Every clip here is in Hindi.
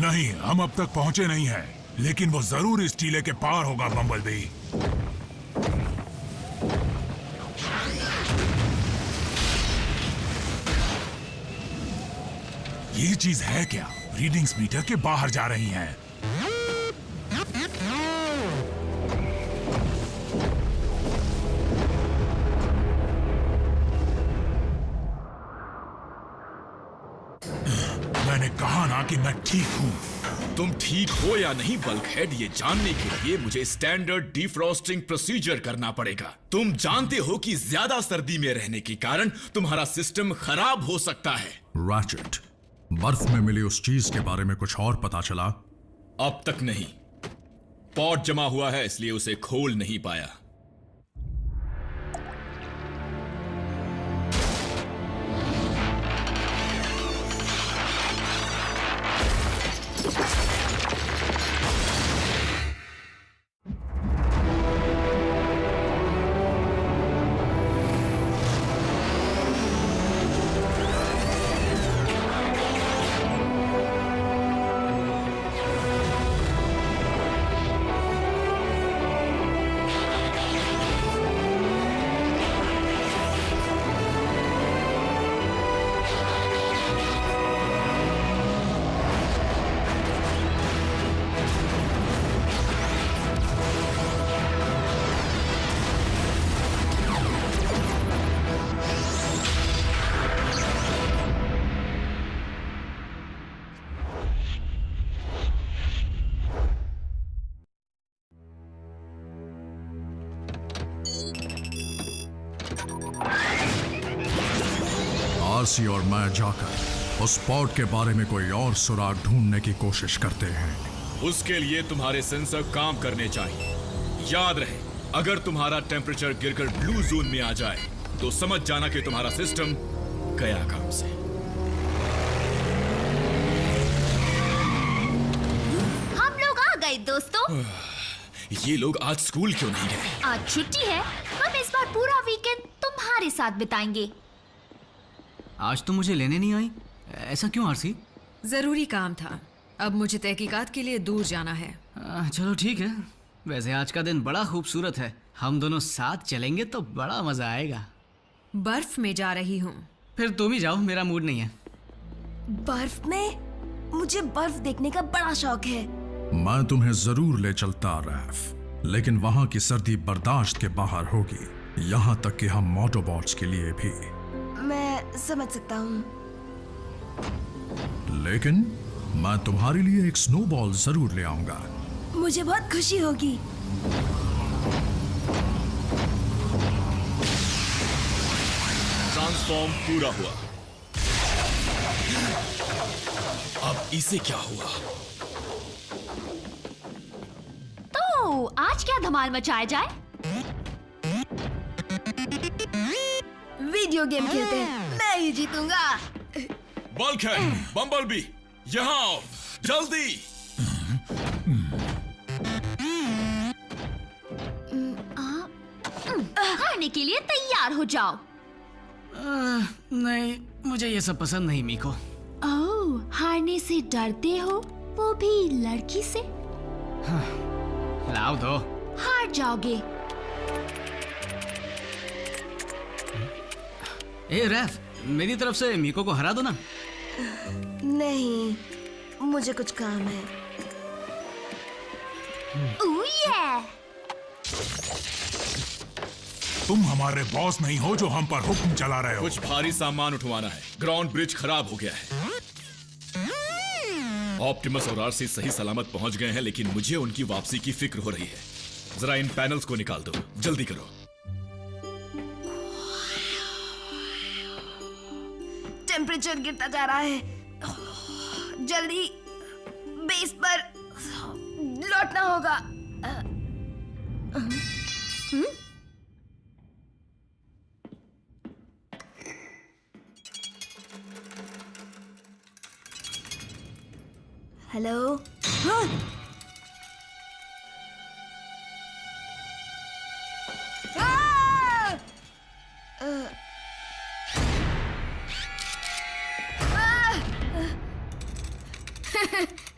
नहीं, हम अब तक पहुंचे नहीं हैं, लेकिन वो जरूर इस टीले के पार होगा बम्बलबी। ये चीज है क्या? रीडिंग्स मीटर के बाहर जा रही हैं। मैंने कहा ना कि मैं ठीक हूं। तुम ठीक हो या नहीं बल्कहेड, ये जानने के लिए मुझे स्टैंडर्ड डिफ्रॉस्टिंग प्रोसीजर करना पड़ेगा। तुम जानते हो कि ज्यादा सर्दी में रहने के कारण तुम्हारा सिस्टम खराब हो सकता है। रैचेट, बर्फ में मिली उस चीज के बारे में कुछ और पता चला? अब तक नहीं। पॉट जमा हुआ है, इसलिए उसे खोल नहीं पाया। आरसी और मैं जाकर उस स्पॉट के बारे में कोई और सुराग ढूंढने की कोशिश करते हैं। उसके लिए तुम्हारे सेंसर काम करने चाहिए। याद रहे, अगर तुम्हारा टेम्परेचर गिरकर ब्लू जोन में आ जाए तो समझ जाना कि तुम्हारा सिस्टम गया काम से। हम लोग आ गए दोस्तों। ये लोग आज स्कूल क्यों नहीं गए? आज छुट्टी है। हम इस बार पूरा वीकेंड तुम्हारे साथ बिताएंगे। आज तो मुझे लेने नहीं आई, ऐसा क्यों आरसी? जरूरी काम था। अब मुझे तहकीकात के लिए दूर जाना है। चलो ठीक है। वैसे आज का दिन बड़ा खूबसूरत है, हम दोनों साथ चलेंगे तो बड़ा मजा आएगा। बर्फ में जा रही हूँ। फिर तुम ही जाओ, मेरा मूड नहीं है। बर्फ में? मुझे बर्फ देखने का बड़ा शौक है। मैं तुम्हें जरूर ले चलता रैफ, लेकिन वहां की सर्दी बर्दाश्त के बाहर होगी, यहाँ तक कि हम मोटोबॉट्स के लिए भी। मैं समझ सकता हूँ, लेकिन मैं तुम्हारे लिए एक स्नोबॉल जरूर ले आऊंगा। मुझे बहुत खुशी होगी। ट्रांसफॉर्म पूरा हुआ। अब इसे क्या हुआ? तो आज क्या धमाल मचाया जाए? वीडियो गेम खेलते हैं, मैं ही जीतूंगा। बल्कहेड, बम्बलबी, यहाँ आओ, जल्दी। हारने के लिए तैयार हो जाओ। नहीं, मुझे ये सब पसंद नहीं मीको। ओह, हारने से डरते हो, वो भी लड़की से? लाओ दो। हार जाओगे। ए रैफ, मेरी तरफ से मीको को हरा दो ना। नहीं, मुझे कुछ काम है। ओह ये! तुम हमारे बॉस नहीं हो जो हम पर हुक्म चला रहे हो। कुछ भारी सामान उठवाना है। ग्राउंड ब्रिज खराब हो गया है। ऑप्टिमस और आरसी सही सलामत पहुंच गए हैं, लेकिन मुझे उनकी वापसी की फिक्र हो रही है। जरा इन पैनल्स को निकाल दो, जल्दी करो। टेम्परेचर गिरता जा रहा है। जल्दी बेस पर लौटना होगा। हेलो।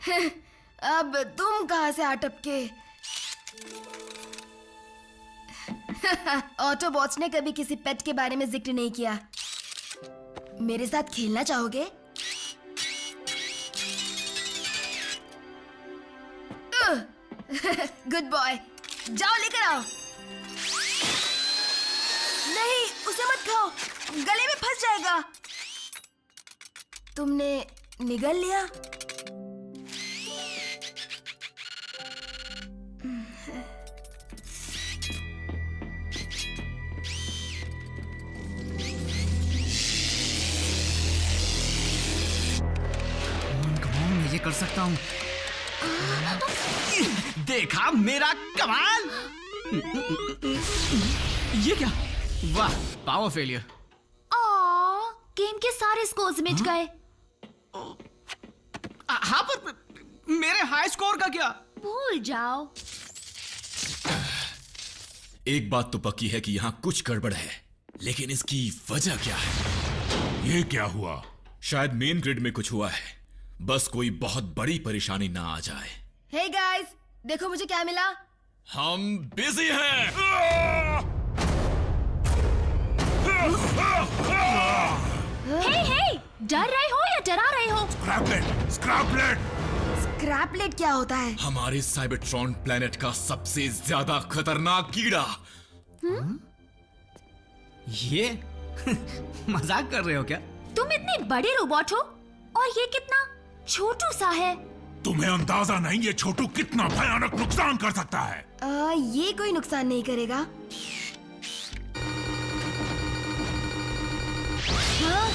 अब तुम कहाँ से आ टपके? ऑटोबॉट्स ने कभी किसी पेट के बारे में जिक्र नहीं किया। मेरे साथ खेलना चाहोगे? गुड बॉय, जाओ लेकर आओ। नहीं, उसे मत खाओ, गले में फंस जाएगा। तुमने निगल लिया? मैं ये कर सकता हूँ। देखा मेरा कमाल। ये क्या? वाह, पावर फेलियर। गेम के सारे स्कोर्स मिट गए। हाँ, पर मेरे हाई स्कोर का क्या? भूल जाओ। एक बात तो पक्की है कि यहाँ कुछ गड़बड़ है, लेकिन इसकी वजह क्या है? ये क्या हुआ? शायद मेन ग्रिड में कुछ हुआ है। बस कोई बहुत बड़ी परेशानी ना आ जाए। हे गाइस, देखो मुझे क्या मिला। हम बिजी हैं। हे, डर रहे हो या डरा रहे हो? स्क्रैपलेट, स्क्रैपलेट। स्क्रैपलेट क्या होता है? हमारे साइबरट्रॉन प्लेनेट का सबसे ज्यादा खतरनाक कीड़ा। ये मजाक कर रहे हो क्या? तुम इतने बड़े रोबोट हो और ये कितना छोटू सा है। तुम्हें अंदाजा नहीं ये छोटू कितना भयानक नुकसान कर सकता है। ये कोई नुकसान नहीं करेगा। हाँ?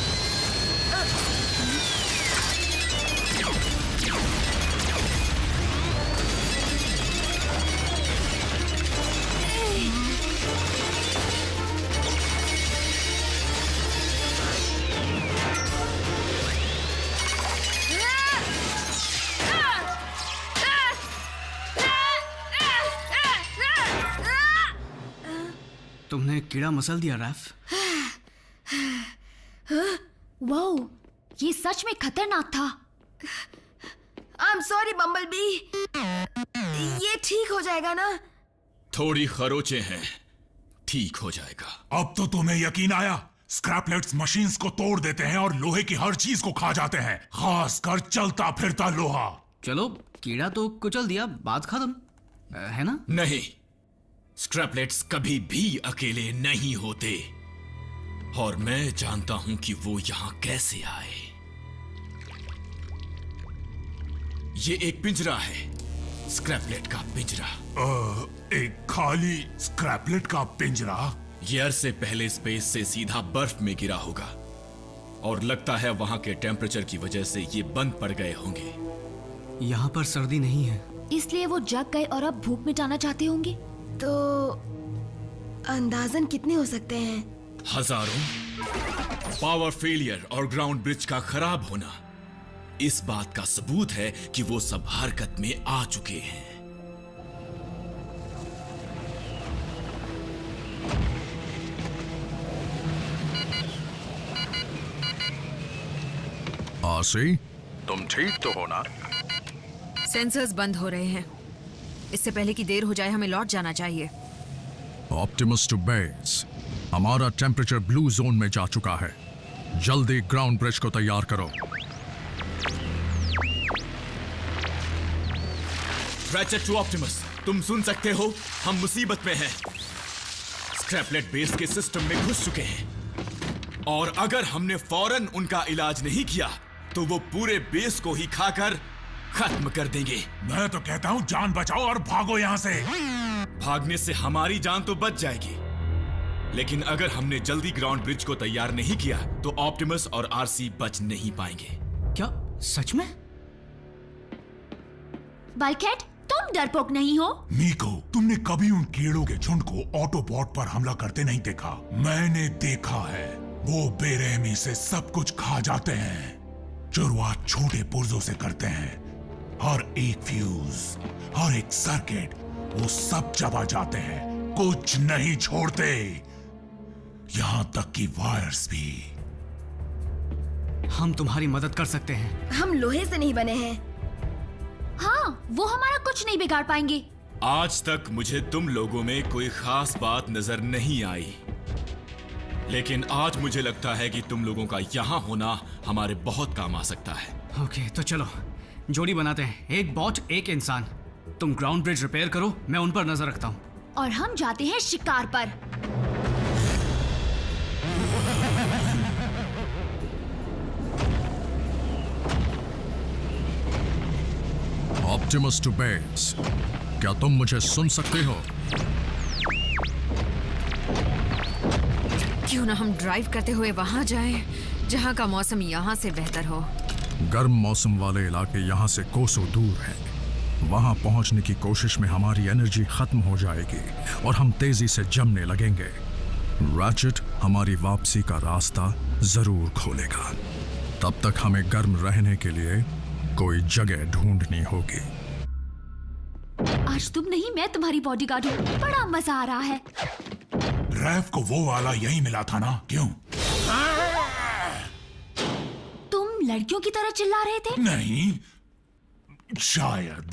तुमने कीड़ा मसल दिया रैफ। वाओ, ये सच में खतरनाक था। I am sorry bumblebee. ये ठीक हो जाएगा ना? थोड़ी खरोचे हैं, ठीक हो जाएगा। अब तो तुम्हें यकीन आया? स्क्रैपलेट्स मशीन्स को तोड़ देते हैं और लोहे की हर चीज को खा जाते हैं, खासकर चलता फिरता लोहा। चलो, कीड़ा तो कुचल दिया, बात खत्म, है ना? नहीं, स्क्रैपलेट्स कभी भी अकेले नहीं होते, और मैं जानता हूं कि वो यहां कैसे आए। ये एक पिंजरा है, स्क्रैपलेट का पिंजरा। एक खाली स्क्रैपलेट का पिंजरा? ये अरसे पहले स्पेस से सीधा बर्फ में गिरा होगा, और लगता है वहां के टेम्परेचर की वजह से ये बंद पड़ गए होंगे। यहाँ पर सर्दी नहीं है, इसलिए वो जग गए और अब भूख मिटाना चाहते होंगे। तो अंदाजन कितने हो सकते हैं? हजारों। पावर फेलियर और ग्राउंड ब्रिज का खराब होना इस बात का सबूत है कि वो सब हरकत में आ चुके हैं। आरसी, तुम ठीक तो हो ना? सेंसर्स बंद हो रहे हैं। इससे पहले कि देर हो जाए हमें लौट जाना चाहिए। Optimus to base. हमारा टेम्परेचर ब्लू जोन में जा चुका है। जल्दी ग्राउंड ब्रिज को तैयार करो। रैचेट टू ऑप्टिमस, तुम सुन सकते हो? हम मुसीबत में हैं। स्क्रैपलेट बेस के सिस्टम में घुस चुके हैं, और अगर हमने फौरन उनका इलाज नहीं किया तो वो पूरे बेस को ही खाकर खत्म कर देंगे। मैं तो कहता हूँ जान बचाओ और भागो यहाँ से। भागने से हमारी जान तो बच जाएगी, लेकिन अगर हमने जल्दी ग्राउंड ब्रिज को तैयार नहीं किया तो ऑप्टिमस और आरसी बच नहीं पाएंगे। क्या सच में? बल्कहेड, तुम डरपोक नहीं हो? मीको, तुमने कभी उन कीड़ों के झुंड को ऑटोबॉट पर हमला करते नहीं देखा? मैंने देखा है। वो बेरहमी से सब कुछ खा जाते हैं। शुरुआत छोटे पुर्जों से करते हैं। हर एक फ्यूज, हर एक सर्किट, वो सब चबा जाते हैं, कुछ नहीं छोड़ते, यहां तक कि वायर्स भी। हम तुम्हारी मदद कर सकते हैं। हम लोहे से नहीं बने हैं। हाँ, वो हमारा कुछ नहीं बिगाड़ पाएंगे। आज तक मुझे तुम लोगों में कोई खास बात नजर नहीं आई, लेकिन आज मुझे लगता है कि तुम लोगों का यहाँ होना हमारे बहुत काम आ सकता है। ओके, तो चलो जोड़ी बनाते हैं, एक बॉट एक इंसान। तुम ग्राउंड ब्रिज रिपेयर करो, मैं उन पर नजर रखता हूँ। और हम जाते हैं शिकार पर। ऑप्टिमस टू बेस, क्या तुम मुझे सुन सकते हो? क्यों ना हम ड्राइव करते हुए वहां जाएं, जहां का मौसम यहाँ से बेहतर हो। गर्म मौसम वाले इलाके यहाँ से कोसों दूर हैं। वहां पहुंचने की कोशिश में हमारी एनर्जी खत्म हो जाएगी और हम तेजी से जमने लगेंगे। रैचेट हमारी वापसी का रास्ता जरूर खोलेगा। तब तक हमें गर्म रहने के लिए कोई जगह ढूंढनी होगी। आज तुम नहीं, मैं तुम्हारी बॉडीगार्ड हूँ। बड़ा मजा आ रहा है। रैफ को वो वाला यही मिला था ना, क्यों? तुम लड़कियों की तरह चिल्ला रहे थे? नहीं, शायद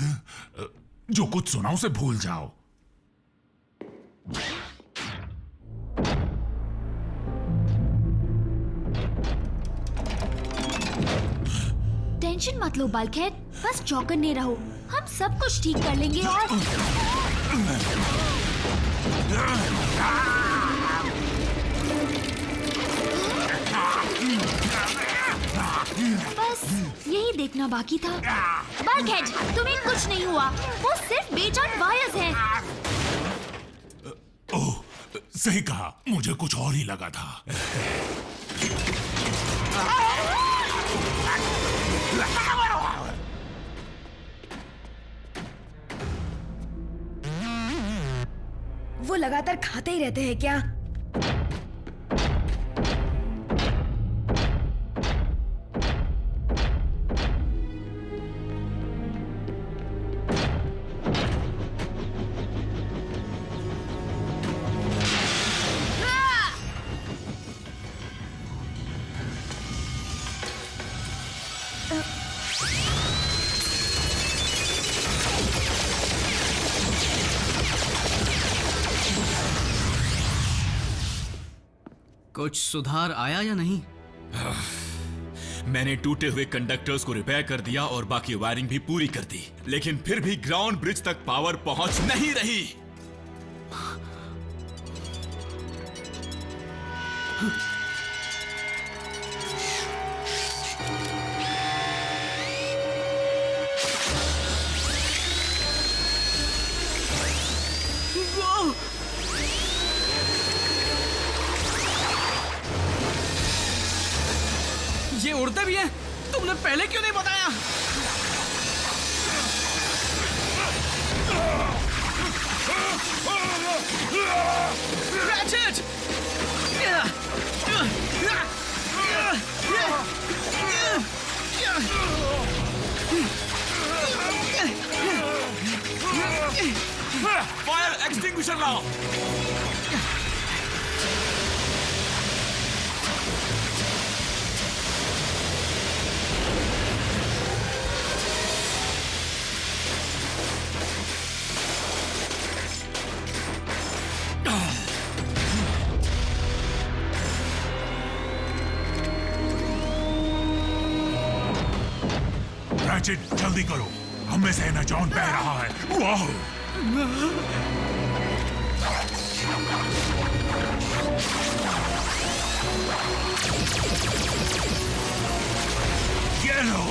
जो कुछ सुना उसे भूल जाओ। टेंशन मत लो बल्कहेड, बस चौकन्ने रहो। हम सब कुछ ठीक कर लेंगे और बस यही देखना बाकी था। बल्कहेड, तुम्हें कुछ नहीं हुआ, वो सिर्फ बेजान वायर्स हैं। ओह, सही कहा, मुझे कुछ और ही लगा था। वो लगातार खाते ही रहते हैं क्या? कुछ सुधार आया या नहीं? मैंने टूटे हुए कंडक्टर्स को रिपेयर कर दिया और बाकी वायरिंग भी पूरी कर दी, लेकिन फिर भी ग्राउंड ब्रिज तक पावर पहुंच नहीं रही। ये उड़ते भी हैं? तुमने पहले क्यों नहीं बताया? Ratchet! फायर एक्सटिंग्विशर लाओ। रैचेट, जल्दी करो, हमें से न जॉन बह रहा है। वाह! ये लो।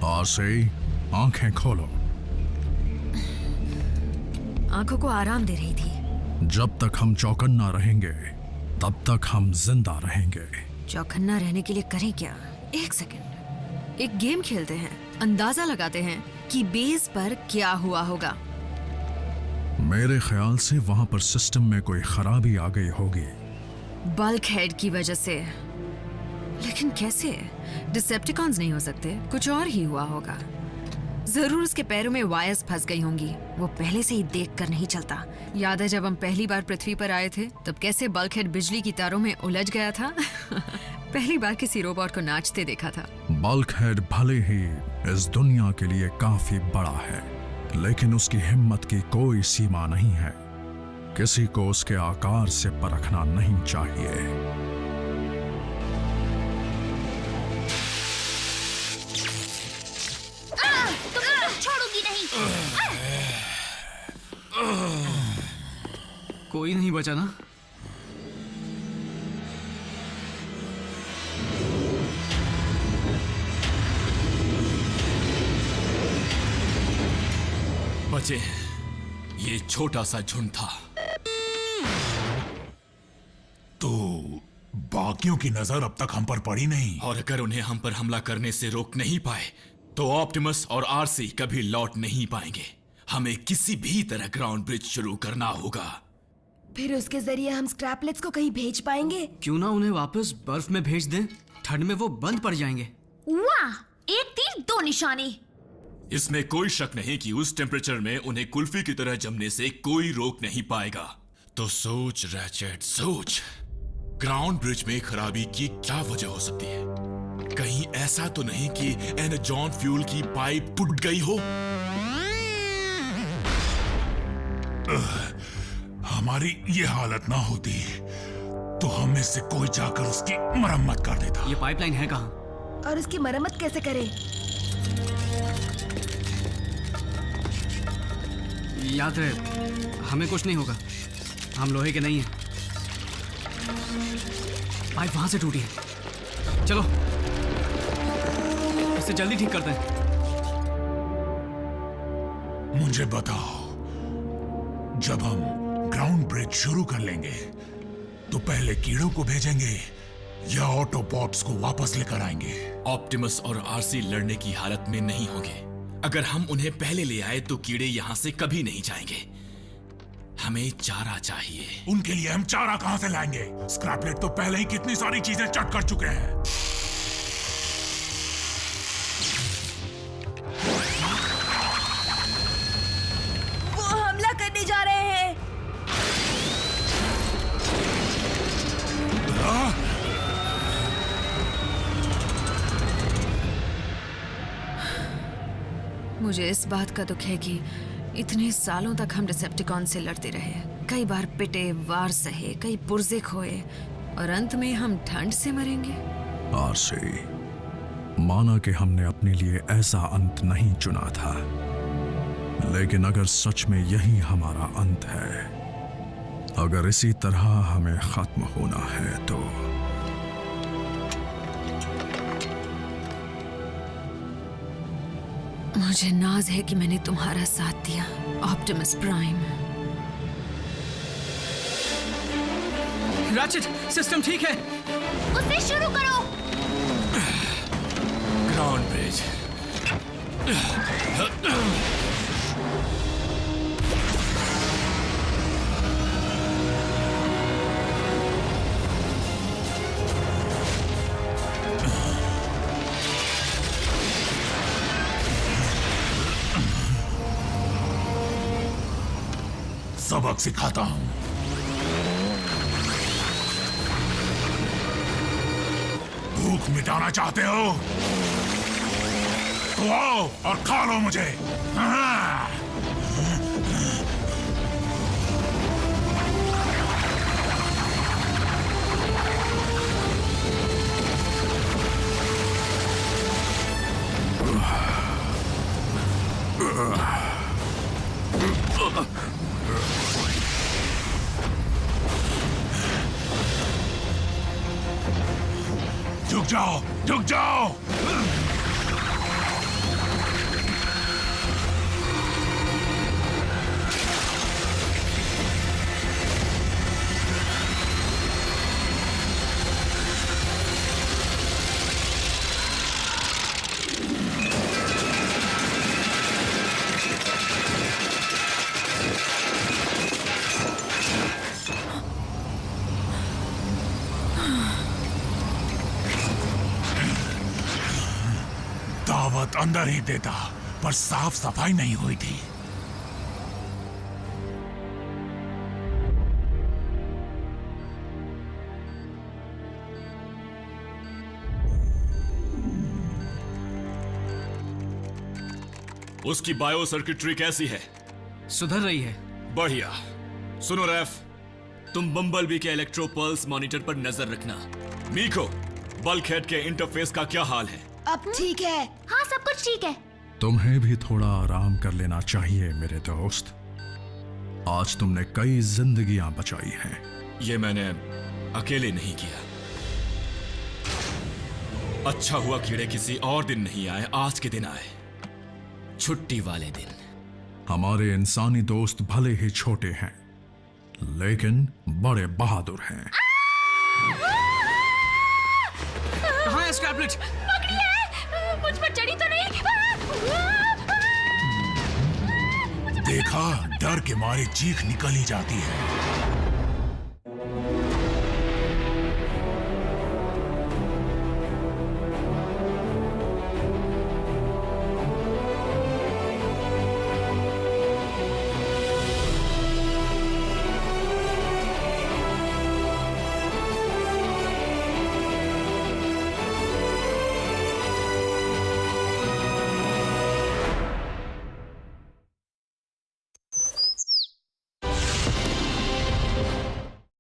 आसे, आंखें खोलो। आंखों को आराम दे रही थी। जब तक हम चौकन्ना रहेंगे तब तक हम जिंदा रहेंगे। चौकन्ना रहने के लिए करें क्या? एक सेकंड, एक गेम खेलते हैं, अंदाजा लगाते हैं कि बेस पर क्या हुआ होगा। मेरे ख्याल से वहां पर सिस्टम में कोई खराबी आ गई होगी। बल्क हेड की वजह से। लेकिन कैसे? डिसेप्टिकॉन्स नहीं हो सकते, कुछ और ही हुआ होगा। जरूर उसके पैरों में वायर्स फंस गई होंगी। वो पहले से ही देख कर नहीं चलता। याद है जब हम पहली बार पृथ्वी पर आए थे तब कैसे बल्क हेड बिजली की तारों में उलझ गया था। पहली बार किसी रोबोट को नाचते देखा था। बल्क हेड भले ही इस दुनिया के लिए काफी बड़ा है, लेकिन उसकी हिम्मत की कोई सीमा नहीं है। किसी को उसके आकार से परखना नहीं चाहिए। तुम्हें तो छोड़ूंगी नहीं। कोई नहीं बचा ना? बचे हैं। ये छोटा सा झुंड था। तो बाकियों की नजर अब तक हम पर पड़ी नहीं। और अगर उन्हें हम पर हमला करने से रोक नहीं पाए तो ऑप्टिमस और आरसी कभी लौट नहीं पाएंगे। हमें किसी भी तरह ग्राउंड ब्रिज शुरू करना होगा। फिर उसके जरिए हम स्क्रैपलेट्स को कहीं भेज पाएंगे। क्यों ना उन्हें वापस बर्फ में भेज दें? ठंड में वो बंद पड़ जाएंगे। वाह, एक तीर दो निशाने। इसमें कोई शक नहीं कि उस टेम्परेचर में उन्हें कुल्फी की तरह जमने से कोई रोक नहीं पाएगा। तो सोच रैचेट, सोच। ग्राउंड ब्रिज में खराबी की क्या वजह हो सकती है? कहीं ऐसा तो नहीं कि एनर्जॉन फ्यूल की पाइप टूट गई हो? हमारी ये हालत ना होती तो हम में से कोई जाकर उसकी मरम्मत कर देता। ये पाइपलाइन है कहाँ? और उसकी मरम्मत कैसे करें? याद रहे, हमें कुछ नहीं होगा। हम लोहे के नहीं हैं। पाइप वहां से टूटी है। चलो इसे जल्दी ठीक करते हैं। मुझे बताओ, जब हम ग्राउंड ब्रिज शुरू कर लेंगे तो पहले कीड़ों को भेजेंगे या ऑटोबॉट्स को वापस लेकर आएंगे? ऑप्टिमस और आरसी लड़ने की हालत में नहीं होंगे। अगर हम उन्हें पहले ले आए तो कीड़े यहां से कभी नहीं जाएंगे। हमें चारा चाहिए। उनके लिए हम चारा कहां से लाएंगे? स्क्रैपलेट तो पहले ही कितनी सारी चीजें चट कर चुके हैं। वो हमला करने जा रहे हैं। मुझे इस बात का दुख है कि इतने सालों तक हम डिसेप्टिकॉन से लड़ते रहे। कई बार पिटे, वार सहे, कई पुर्जे खोए और अंत में हम ठंड से मरेंगे। आरसी, माना कि हमने अपने लिए ऐसा अंत नहीं चुना था, लेकिन अगर सच में यही हमारा अंत है, अगर इसी तरह हमें खत्म होना है तो मुझे नाज है कि मैंने तुम्हारा साथ दिया, ऑप्टिमस प्राइम। रैचेट, सिस्टम ठीक है। उसे शुरू करो। Ground bridge. सबक सिखाता हूं। भूख मिटाना चाहते हो तो आओ और खा लो मुझे। हाँ। झुक जाओ, झुक जाओ। दावत अंदर ही देता, पर साफ सफाई नहीं हुई थी। उसकी बायो सर्किटरी कैसी है? सुधर रही है। बढ़िया। सुनो रैफ, तुम बम्बलबी के इलेक्ट्रो पल्स मॉनिटर पर नजर रखना। मीको, बल्कहेड के इंटरफेस का क्या हाल है? अब ठीक है। हाँ सब कुछ ठीक है। तुम्हें भी थोड़ा आराम कर लेना चाहिए मेरे दोस्त। आज तुमने कई जिंदगियां बचाई हैं। ये मैंने अकेले नहीं किया। अच्छा हुआ कीड़े किसी और दिन नहीं आए, आज के दिन आए, छुट्टी वाले दिन। हमारे इंसानी दोस्त भले ही छोटे हैं, लेकिन बड़े बहादुर हैं। कहाँ है स्क्रैपलेट? पकड़िए, मुझ पर चढ़ी तो नहीं? देखा, डर के मारे चीख निकल ही जाती है।